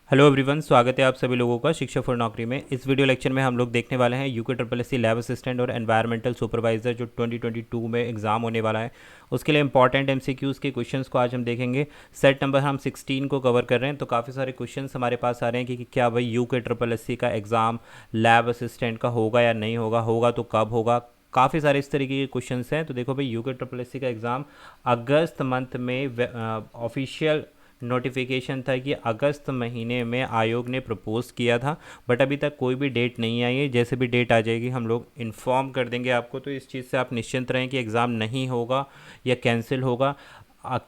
Hello everyone, स्वागत है आप सभी लोगों का शिक्षा फॉर नौकरी में। इस वीडियो लेक्चर में हम लोग देखने वाले हैं UK triple S C lab assistant और एनवायरमेंटल सुपरवाइजर जो 2022 में एग्जाम होने वाला है, उसके लिए इंपॉर्टेंट एमसीक्यूज़ के क्वेश्चंस को आज हम देखेंगे। सेट नंबर हम 16 को कवर कर रहे हैं, तो काफ़ी सारे क्वेश्चंस हमारे पास आ रहे हैं कि क्या भाई यूके ट्रिपल एस सी का एग्ज़ाम लैब असिस्टेंट का होगा या नहीं होगा, होगा तो कब होगा। काफ़ी सारे इस तरीके के क्वेश्चंस हैं। तो देखो भाई, यूके ट्रिपल एस सी का एग्ज़ाम अगस्त मंथ में ऑफिशियल नोटिफिकेशन था कि अगस्त महीने में आयोग ने प्रपोज किया था, बट अभी तक कोई भी डेट नहीं आई है। जैसे भी डेट आ जाएगी हम लोग इन्फॉर्म कर देंगे आपको। तो इस चीज़ से आप निश्चिंत रहें कि एग्ज़ाम नहीं होगा या कैंसिल होगा।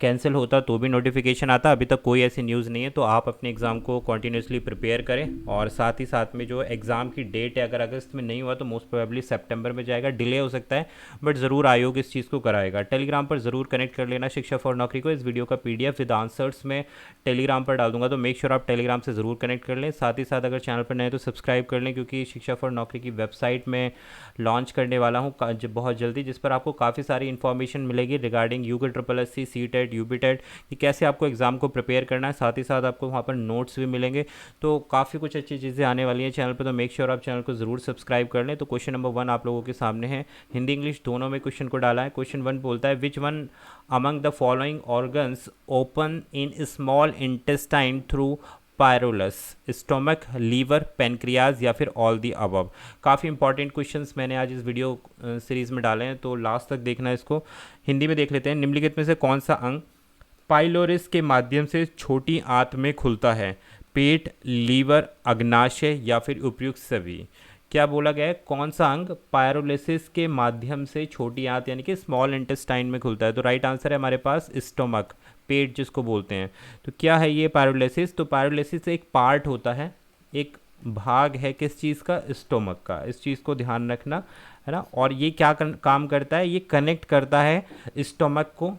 कैंसिल होता तो भी नोटिफिकेशन आता, अभी तक कोई ऐसी न्यूज़ नहीं है। तो आप अपने एग्ज़ाम को कॉन्टीन्यूसली प्रिपेयर करें, और साथ ही साथ में जो एग्ज़ाम की डेट है, अगर अगस्त में नहीं हुआ तो मोस्ट प्रोबेबली सितंबर में जाएगा। डिले हो सकता है, बट ज़रूर आयोग इस चीज़ को कराएगा। टेलीग्राम पर ज़रूर कनेक्ट कर लेना शिक्षा फॉर नौकरी को। इस वीडियो का पीडीएफ विद आंसर्स में टेलीग्राम पर डाल दूंगा, तो मेक श्योर आप टेलीग्राम से ज़रूर कनेक्ट कर लें। साथ ही साथ अगर चैनल पर नए तो सब्सक्राइब कर लें, क्योंकि शिक्षा फॉर नौकरी की वेबसाइट में लॉन्च करने वाला हूँ बहुत जल्दी, जिस पर आपको काफ़ी सारी इन्फॉर्मेशन मिलेगी regarding UK triple S C, C TET, UP TET, कि कैसे आपको एग्ज़ाम को प्रिपेयर करना है। साथ ही साथ आपको वहाँ पर नोट्स भी मिलेंगे। तो काफ़ी कुछ अच्छी चीज़ें आने वाली हैं चैनल पर, तो मेक श्योर आप चैनल को ज़रूर सब्सक्राइब कर लें। तो क्वेश्चन नंबर 1 आप लोगों के सामने है। हिंदी इंग्लिश दोनों में क्वेश्चन को डाला है। क्वेश्चन 1 बोलता है, which one among the following organs open in small intestine through pylorus, stomach, liver, pancreas या फिर ऑल दी अबव। काफ़ी इंपॉर्टेंट क्वेश्चंस मैंने आज इस वीडियो सीरीज़ में डाले हैं, तो लास्ट तक देखना है इसको। हिंदी में देख लेते हैं। निम्नलिखित में से कौन सा अंग पाइलोरिस के माध्यम से छोटी आंत में खुलता है? पेट, लीवर, अग्नाशय या फिर उपयुक्त सभी। क्या बोला गया है? कौन सा अंग पायरोलिसिस के माध्यम से छोटी आंत यानी कि स्मॉल इंटेस्टाइन में खुलता है? तो राइट आंसर है हमारे पास स्टोमक, पेट जिसको बोलते हैं। तो क्या है ये पायरोलिसिस? तो पायरोलिसिस एक पार्ट होता है, एक भाग है किस चीज़ का? स्टोमक का। इस चीज़ को ध्यान रखना है ना। और ये क्या काम करता है? ये कनेक्ट करता है स्टोमक को।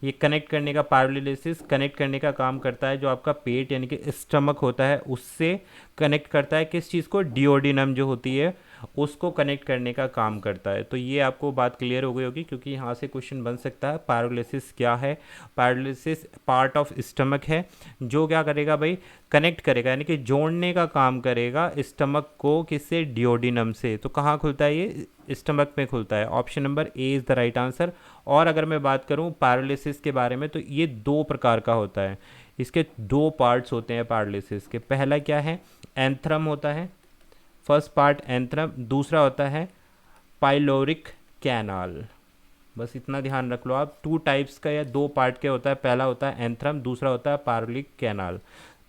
ये कनेक्ट करने का, पायरोलिसिस कनेक्ट करने का काम करता है। जो आपका पेट यानी कि स्टमक होता है, उससे कनेक्ट करता है किस चीज़ को? डिओडिनम जो होती है उसको कनेक्ट करने का काम करता है। तो ये आपको बात क्लियर हो गई होगी, क्योंकि यहाँ से क्वेश्चन बन सकता है। पायरोलिसिस क्या है? पायरोलिसिस पार्ट ऑफ स्टमक है, जो क्या करेगा भाई? कनेक्ट करेगा, यानी कि जोड़ने का काम करेगा स्टमक को किससे? डिओडिनम से। तो कहाँ खुलता है ये? स्टमक में खुलता है। Option number A is the right answer. और अगर मैं बात करूं पैरालिसिस के बारे में, तो ये दो प्रकार का होता है। इसके दो पार्ट्स होते हैं पैरालिसिस के। पहला क्या है? एंथ्रम होता है, फर्स्ट पार्ट एंथ्रम। दूसरा होता है पाइलोरिक कैनाल। बस इतना ध्यान रख लो आप। टू टाइप्स का या दो पार्ट के होता है। पहला होता है एंथ्रम, दूसरा होता है पाइलोरिक कैनाल।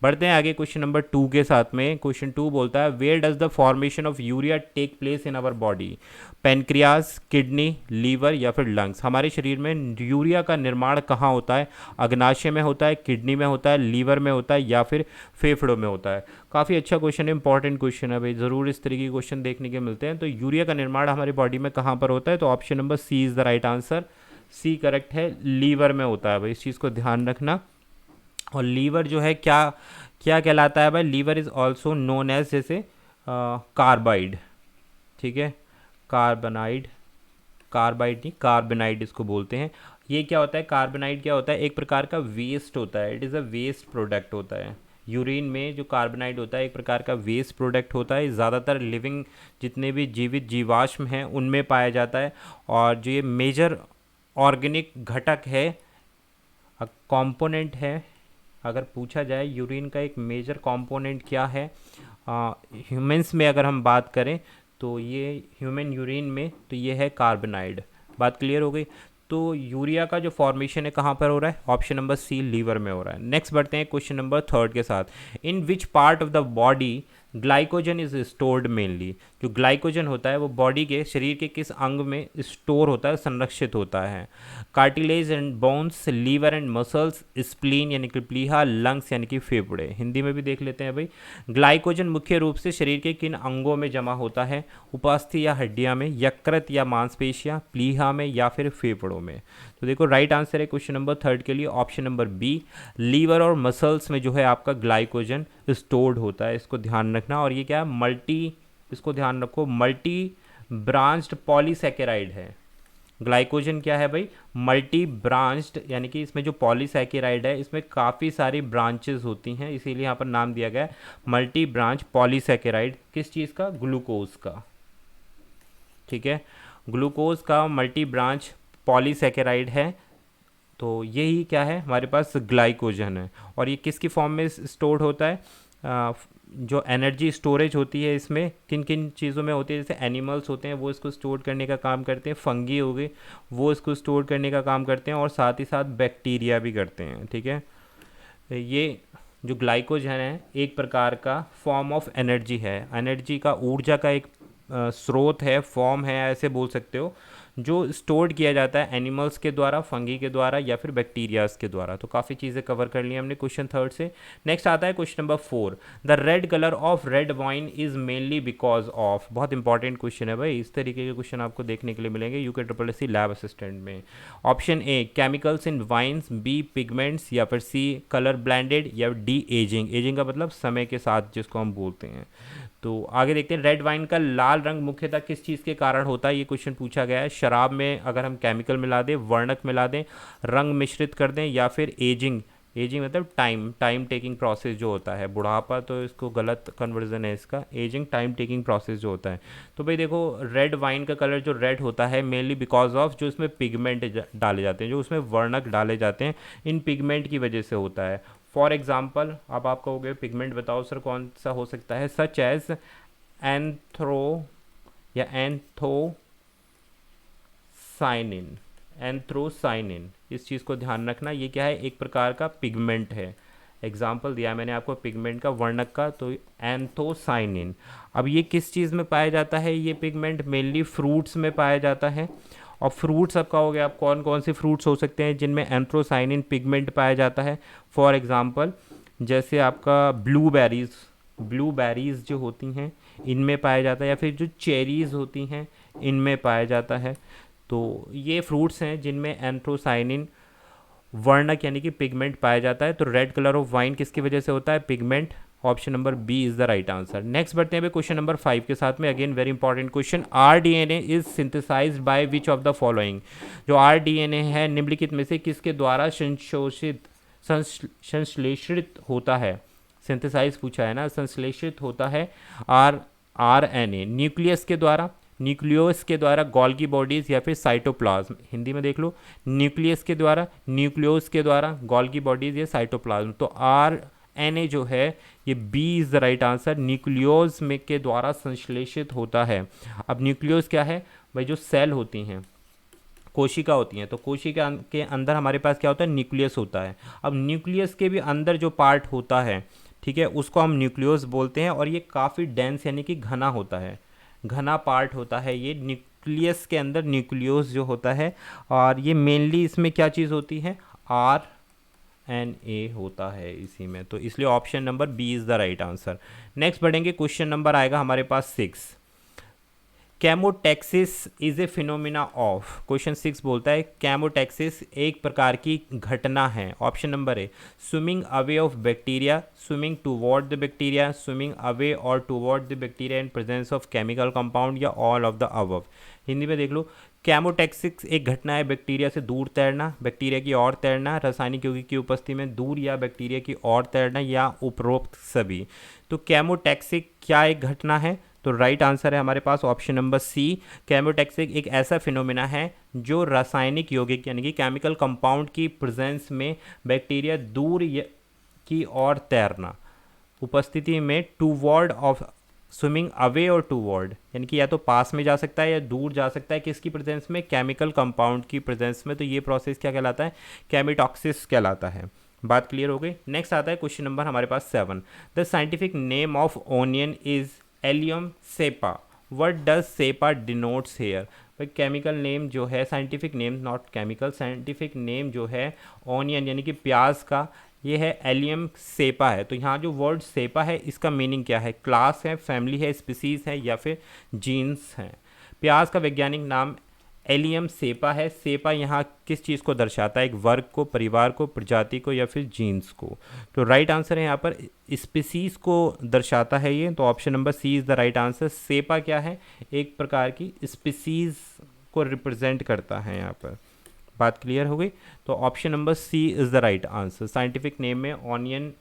बढ़ते हैं आगे क्वेश्चन नंबर 2 के साथ में। क्वेश्चन 2 बोलता है, where does the formation of urea take place in our body? Pancreas, kidney, liver या फिर लंग्स। हमारे शरीर में यूरिया का निर्माण कहाँ होता है? अग्नाशय में होता है, किडनी में होता है, लीवर में होता है या फिर फेफड़ों में होता है? काफ़ी अच्छा क्वेश्चन है, इंपॉर्टेंट क्वेश्चन है भाई। ज़रूर इस तरीके के क्वेश्चन देखने के मिलते हैं। तो यूरिया का निर्माण हमारी बॉडी में कहाँ पर होता है? तो option number C is the right answer. C correct है, लीवर में होता है भाई। इस चीज़ को ध्यान रखना। और लीवर जो है क्या क्या कहलाता है भाई? Liver is also known as, जैसे कार्बाइड, ठीक है, कार्बनाइड, कार्बाइड नहीं कार्बनाइड इसको बोलते हैं। ये क्या होता है? कार्बनाइड क्या होता है? एक प्रकार का वेस्ट होता है। It is a waste product होता है। यूरिन में जो कार्बनाइड होता है एक प्रकार का वेस्ट प्रोडक्ट होता है। ज़्यादातर लिविंग जितने भी जीवित जीवाश्म हैं उनमें पाया जाता है। और जो ये मेजर ऑर्गेनिक घटक है, कंपोनेंट है, अगर पूछा जाए यूरिन का एक मेजर कंपोनेंट क्या है ह्यूमंस में, अगर हम बात करें तो ये ह्यूमन यूरिन में तो ये है कार्बनाइड। बात क्लियर हो गई। तो यूरिया का जो फॉर्मेशन है कहाँ पर हो रहा है? ऑप्शन नंबर सी, लीवर में हो रहा है। नेक्स्ट बढ़ते हैं क्वेश्चन नंबर 3 के साथ। In which part of the body glycogen is stored mainly? जो ग्लाइकोजन होता है वो बॉडी के, शरीर के किस अंग में स्टोर होता है, संरक्षित होता है? Cartilage and bones, liver and muscles, spleen यानी कि प्लीहा, लंग्स यानी कि फेफड़े। हिंदी में भी देख लेते हैं भाई। ग्लाइकोजन मुख्य रूप से शरीर के किन अंगों में जमा होता है? उपास्थि या हड्डियां में, यकृत या मांसपेशियां, प्लीहा में या फिर फेफड़ों में? तो देखो राइट आंसर है क्वेश्चन नंबर 3 के लिए ऑप्शन नंबर बी, लीवर और मसल्स में जो है आपका ग्लाइकोजन स्टोर्ड होता है। इसको ध्यान रखना। और ये क्या है? इसको ध्यान रखो, मल्टी ब्रांच्ड पॉलीसेकेराइड है। ग्लाइकोजन क्या है भाई, मल्टी ब्रांच्ड, यानी कि इसमें जो पॉलीसैकेराइड है इसमें काफ़ी सारी ब्रांचेस होती हैं, इसीलिए यहाँ पर नाम दिया गया है मल्टी ब्रांच पॉलीसैकेराइड। किस चीज़ का, ग्लूकोज का, ठीक है, ग्लूकोज का मल्टी ब्रांच पॉलीसैकेराइड है। तो यही क्या है हमारे पास, ग्लाइकोजन है। और ये किसकी फॉर्म में स्टोर्ड होता है, जो एनर्जी स्टोरेज होती है इसमें किन किन चीज़ों में होती है, जैसे एनिमल्स होते हैं वो इसको स्टोर करने का काम करते हैं, फंगी हो गए वो इसको स्टोर करने का काम करते हैं, और साथ ही साथ बैक्टीरिया भी करते हैं, ठीक है। ये जो ग्लाइकोजन है एक प्रकार का फॉर्म ऑफ एनर्जी है, एनर्जी का, ऊर्जा का एक स्रोत है, फॉर्म है, ऐसे बोल सकते हो, जो स्टोर्ड किया जाता है एनिमल्स के द्वारा, फंगी के द्वारा या फिर बैक्टीरियाज के द्वारा। तो काफ़ी चीज़ें कवर कर ली हमने क्वेश्चन थर्ड से। नेक्स्ट आता है question number 4, the red colour of red wine is mainly because of. बहुत इंपॉर्टेंट क्वेश्चन है भाई, इस तरीके के क्वेश्चन आपको देखने के लिए मिलेंगे UKSSC लैब असिस्टेंट में। Option A chemicals in wines, B pigments, या फिर सी कलर ब्लेंडेड, या डी एजिंग। एजिंग का मतलब समय के साथ जिसको हम बोलते हैं। तो आगे देखते हैं, रेड वाइन का लाल रंग मुख्यतः किस चीज़ के कारण होता है, ये क्वेश्चन पूछा गया है। शराब में अगर हम केमिकल मिला दें, वर्णक मिला दें, रंग मिश्रित कर दें, या फिर एजिंग, एजिंग मतलब टाइम टेकिंग प्रोसेस जो होता है, बुढ़ापा तो इसको गलत कन्वर्जन है इसका, एजिंग टाइम टेकिंग प्रोसेस जो होता है। तो भाई देखो, रेड वाइन का कलर जो रेड होता है मेनली बिकॉज ऑफ जो इसमें पिगमेंट डाले जाते हैं, जो उसमें वर्णक डाले जाते हैं, इन पिगमेंट की वजह से होता है। फॉर एग्जाम्पल, अब आप कहोगे पिगमेंट बताओ सर कौन सा हो सकता है, सच एज एंथ्रो या एंथोसाइनिन, एंथ्रोसाइनिन, इस चीज़ को ध्यान रखना, ये क्या है, एक प्रकार का पिगमेंट है। एग्जाम्पल दिया मैंने आपको पिगमेंट का, वर्णक का, तो एंथोसाइनिन। अब ये किस चीज़ में पाया जाता है, ये पिगमेंट मेनली फ्रूट्स में पाया जाता है। और फ्रूट्स आपका हो गया, आप कौन कौन से फ्रूट्स हो सकते हैं जिनमें एंथ्रोसाइनिन पिगमेंट पाया जाता है। फॉर एग्जांपल जैसे आपका ब्लूबेरीज जो होती हैं इनमें पाया जाता है, या फिर जो चेरीज़ होती हैं इनमें पाया जाता है। तो ये फ्रूट्स हैं जिनमें एंथ्रोसाइनिन वर्णक यानी कि पिगमेंट पाया जाता है। तो रेड कलर ऑफ वाइन किसकी वजह से होता है, pigment. Option number B is the right answer. Next बढ़ते हैं क्वेश्चन नंबर 5 के साथ में, again very important question, RDNA is synthesised by which of the following. जो RDNA है निम्नलिखित में से किसके द्वारा संश्लेषित होता है, सिंथेसाइज पूछा है ना, संश्लेषित होता है। RNA न्यूक्लियस के द्वारा, न्यूक्लियस के द्वारा, गोल्गी बॉडीज, या फिर साइटोप्लाज्म। हिंदी में देख लो, न्यूक्लियस के द्वारा, न्यूक्लियोस के द्वारा, गोल्गी बॉडीज या साइटोप्लाज्म। तो RNA जो है ये B is the right answer, nucleus में के द्वारा संश्लेषित होता है। अब न्यूक्लियोस क्या है भाई, जो सेल होती हैं, कोशिका होती हैं, तो कोशिका के अंदर हमारे पास क्या होता है, न्यूक्लियस होता है। अब न्यूक्लियस के भी अंदर जो पार्ट होता है, ठीक है, उसको हम न्यूक्लियोस बोलते हैं, और ये काफ़ी डेंस यानी कि घना होता है, घना पार्ट होता है ये न्यूक्लियस के अंदर, न्यूक्लियोस जो होता है। और ये मेनली इसमें क्या चीज़ होती है, RNA होता है इसी में, तो इसलिए option number B is the right answer. Next बढ़ेंगे, क्वेश्चन नंबर आएगा हमारे पास 6, chemotaxis is a phenomena of. Question 6 बोलता है कैमोटैक्सिस एक प्रकार की घटना है। Option number A swimming away of bacteria, swimming toward the bacteria, swimming away और toward the bacteria in presence of chemical compound, या all of the above. Hindi में देख लो, कैमोटैक्सिस एक घटना है बैक्टीरिया से दूर तैरना, बैक्टीरिया की ओर तैरना, रासायनिक यौगिक की उपस्थिति में दूर या बैक्टीरिया की ओर तैरना, या उपरोक्त सभी। तो कैमोटैक्सिक क्या एक घटना है, तो राइट आंसर है हमारे पास ऑप्शन नंबर सी। कैमोटैक्सिक एक ऐसा फिनोमिना है जो रासायनिक यौगिक यानी कि केमिकल कंपाउंड की प्रेजेंस में बैक्टीरिया दूर की ओर तैरना, उपस्थिति में टूवर्ड ऑफ, स्विमिंग अवे और टूवर्ड, यानी कि या तो पास में जा सकता है या दूर जा सकता है, किसकी प्रेजेंस में, केमिकल कंपाउंड की प्रेजेंस में। तो ये प्रोसेस क्या कहलाता है, कैमिटॉक्सिस कहलाता है। बात क्लियर हो गई। नेक्स्ट आता है क्वेश्चन नंबर हमारे पास 7, the scientific name of onion is allium cepa, what does cepa denotes here. भाई केमिकल नेम जो है, scientific name not chemical, scientific name जो है ऑनियन यानी कि प्याज का, ये है एलियम सेपा है। तो यहाँ जो वर्ड सेपा है इसका मीनिंग क्या है, क्लास है, फैमिली है, स्पीसीज है, या फिर जीन्स है। प्याज का वैज्ञानिक नाम एलियम सेपा है। सेपा यहाँ किस चीज़ को दर्शाता है, एक वर्ग को, परिवार को, प्रजाति को, या फिर जीन्स को। तो राइट आंसर है यहाँ पर स्पीसीज को दर्शाता है ये, तो option number C is the right answer. Cepa क्या है, एक प्रकार की स्पीसीज को रिप्रेजेंट करता है यहाँ पर। बात क्लियर हो गई? तो option number C is the right answer. Scientific name में ऑनियन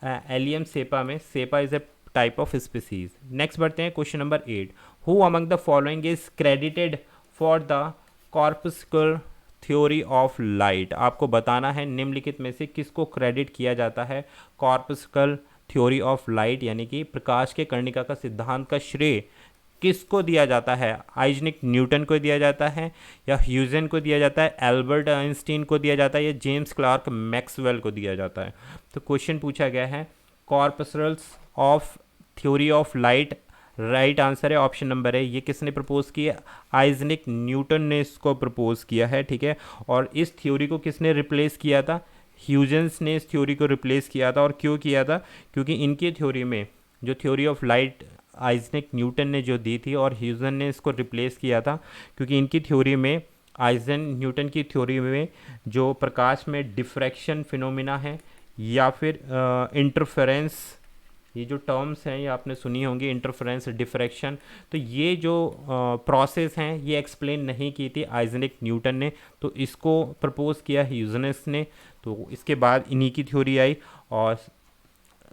एलियम सेपा में cepa is a type of species. Next बढ़ते हैं question number 8। Who among the following is credited for the corpuscular theory of light. आपको बताना है निम्नलिखित में से किसको क्रेडिट किया जाता है कॉर्पस्कुलर थ्योरी ऑफ लाइट यानी कि प्रकाश के कर्णिका का सिद्धांत का श्रेय किसको दिया जाता है? आइजैक न्यूटन को दिया जाता है, या ह्यूजेन को दिया जाता है, एल्बर्ट आइंस्टीन को दिया जाता है, या जेम्स क्लार्क मैक्सवेल को दिया जाता है? तो क्वेश्चन पूछा गया है corpusculars of theory of light, right answer है ऑप्शन नंबर है। ये किसने प्रपोज किया? आइजैक न्यूटन ने इसको प्रपोज किया है, ठीक है। और इस थ्योरी को किसने रिप्लेस किया था? ह्यूजेंस ने इस थ्योरी को रिप्लेस किया था। और क्यों किया था? क्योंकि इनकी थ्योरी में जो theory of light Isaac Newton ने जो दी थी और ह्यूजेन ने इसको रिप्लेस किया था, क्योंकि इनकी थ्योरी में, आइजैक न्यूटन की थ्योरी में जो प्रकाश में डिफ्रैक्शन फिनोमिना है या फिर इंटरफेरेंस, ये जो टर्म्स हैं ये आपने सुनी होंगी, इंटरफेरेंस, डिफ्रैक्शन, तो ये जो प्रोसेस हैं ये एक्सप्लेन नहीं की थी आइजैक न्यूटन ने, तो इसको प्रपोज किया ह्यूजेनस ने। तो इसके बाद इन्हीं की थ्योरी आई। और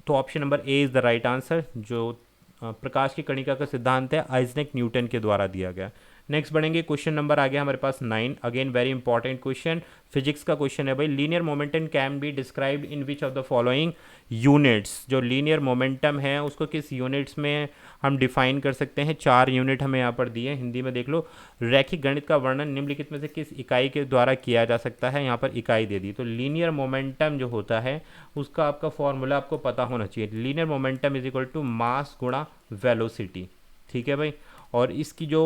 तो option number A is the right answer. जो प्रकाश की कणिका का सिद्धांत है आइजैक न्यूटन के द्वारा दिया गया। नेक्स्ट बढ़ेंगे, क्वेश्चन नंबर आ गया हमारे पास 9। Again very important question, physics का क्वेश्चन है भाई। Linear momentum can be described in which of the following units. जो लीनियर मोमेंटम है उसको किस यूनिट्स में हम डिफाइन कर सकते हैं? 4 यूनिट हमें यहाँ पर दिए हैं, हिंदी में देख लो। रैखिक गणित का वर्णन निम्नलिखित में से किस इकाई के द्वारा किया जा सकता है? यहाँ पर इकाई दे दी। तो लीनियर मोमेंटम जो होता है उसका आपका फॉर्मूला आपको पता होना चाहिए। Linear momentum is equal to mass गुणा वेलोसिटी, ठीक है भाई। और इसकी जो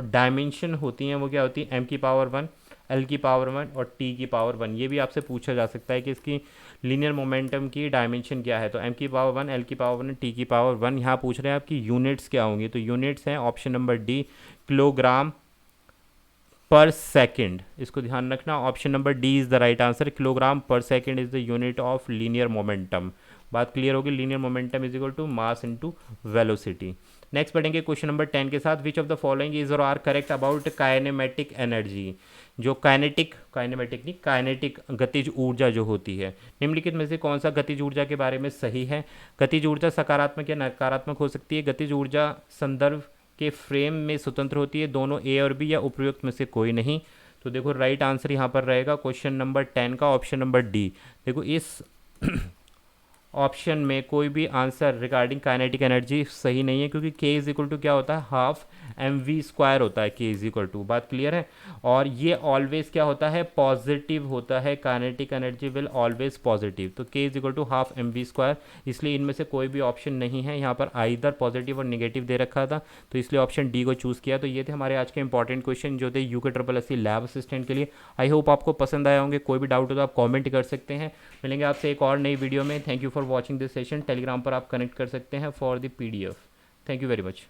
डायमेंशन होती हैं वो क्या होती है? m की पावर 1, l की पावर 1 और t की पावर 1। ये भी आपसे पूछा जा सकता है कि इसकी लीनियर मोमेंटम की डायमेंशन क्या है। तो m की पावर 1, l की पावर 1, t की पावर 1। यहाँ पूछ रहे हैं आपकी यूनिट्स क्या होंगी। तो यूनिट्स हैं option number D, kilogram per second. इसको ध्यान रखना, option number D is the right answer. Kilogram per second is the unit of linear momentum. बात क्लियर होगी? Linear momentum is equal to mass into velocity. Next पढ़ेंगे question number 10 के साथ। Which of the following is or are correct about kinematic energy. जो kinetic गतिज ऊर्जा जो होती है, निम्नलिखित में से कौन सा गतिज ऊर्जा के बारे में सही है? गतिज ऊर्जा सकारात्मक या नकारात्मक हो सकती है। गतिज ऊर्जा संदर्भ के फ्रेम में स्वतंत्र होती है। दोनों ए और बी या उपयुक्त में से कोई नहीं। तो देखो राइट आंसर यहाँ पर रहेगा क्वेश्चन नंबर 10 का ऑप्शन नंबर डी। देखो इस ऑप्शन में कोई भी आंसर रिगार्डिंग काइनेटिक एनर्जी सही नहीं है, क्योंकि के इज इक्वल टू क्या होता है? हाफ mv² होता है के इज इक्वल टू। बात क्लियर है? और ये ऑलवेज क्या होता है? पॉजिटिव होता है। Kinetic energy will always positive. तो के is equal to half mv², इसलिए इनमें से कोई भी ऑप्शन नहीं है। यहाँ पर आइदर पॉजिटिव और निगेटिव दे रखा था, तो इसलिए ऑप्शन डी को चूज़ किया। तो ये थे हमारे आज के इंपॉर्टेंट क्वेश्चन जो थे UKSSC लैब असिस्टेंट के लिए। आई होप आपको पसंद आए होंगे। कोई भी डाउट हो तो आप कॉमेंट कर सकते हैं। मिलेंगे आपसे एक और नई वीडियो में। Thank you for watching this session. Telegram पर आप कनेक्ट कर सकते हैं for the PDF। Thank you very much.